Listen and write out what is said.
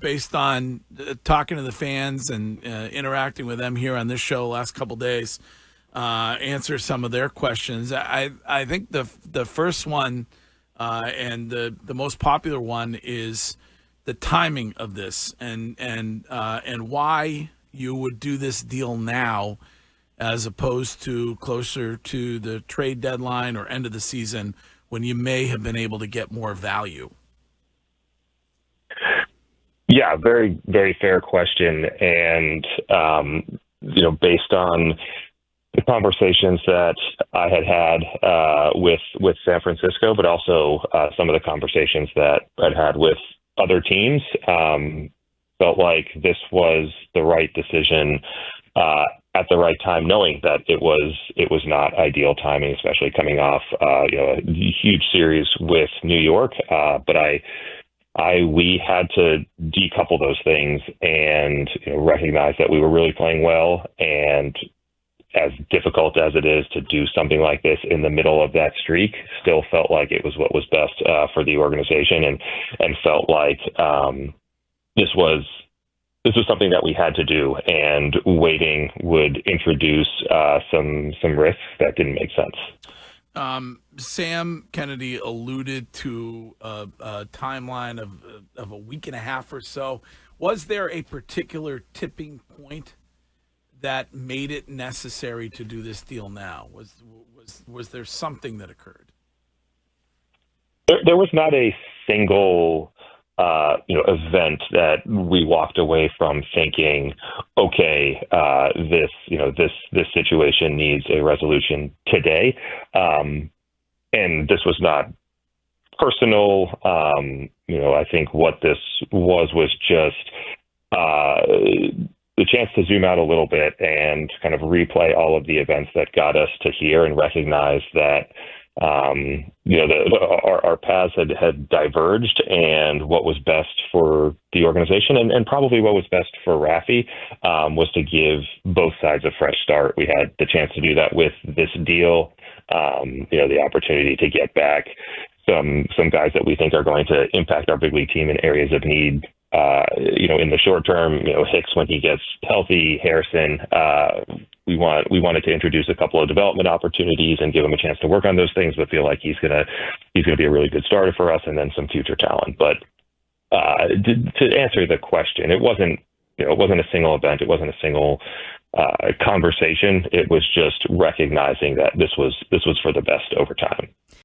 based on talking to the fans and interacting with them here on this show last couple days, answer some of their questions. I think the first one and the most popular one is the timing of this and why you would do this deal now as opposed to closer to the trade deadline or end of the season when you may have been able to get more value. Yeah, very, very fair question. And, based on the conversations that I had with San Francisco, but also some of the conversations that I'd had with other teams, felt like this was the right decision at the right time, knowing that it was not ideal timing, especially coming off a huge series with New York. But we had to decouple those things and recognize that we were really playing well, and as difficult as it is to do something like this in the middle of that streak, still felt like it was what was best for the organization, and felt like this was something that we had to do, and waiting would introduce some risks that didn't make sense. Sam Kennedy alluded to a timeline of a week and a half or so. Was there a particular tipping point that made it necessary to do this deal now? Was there something that occurred? There was not a single event that we walked away from thinking, okay, this situation needs a resolution today. And this was not personal. I think what this was just the chance to zoom out a little bit and kind of replay all of the events that got us to here, and recognize that our paths had diverged, and what was best for the organization and probably what was best for Rafi was to give both sides a fresh start. We had the chance to do that with this deal, the opportunity to get back some guys that we think are going to impact our big league team in areas of need. In the short term, Hicks when he gets healthy, Harrison. We wanted to introduce a couple of development opportunities and give him a chance to work on those things, but feel like he's gonna be a really good starter for us, and then some future talent. But to answer the question, it wasn't a single event, it wasn't a single conversation. It was just recognizing that this was for the best over time.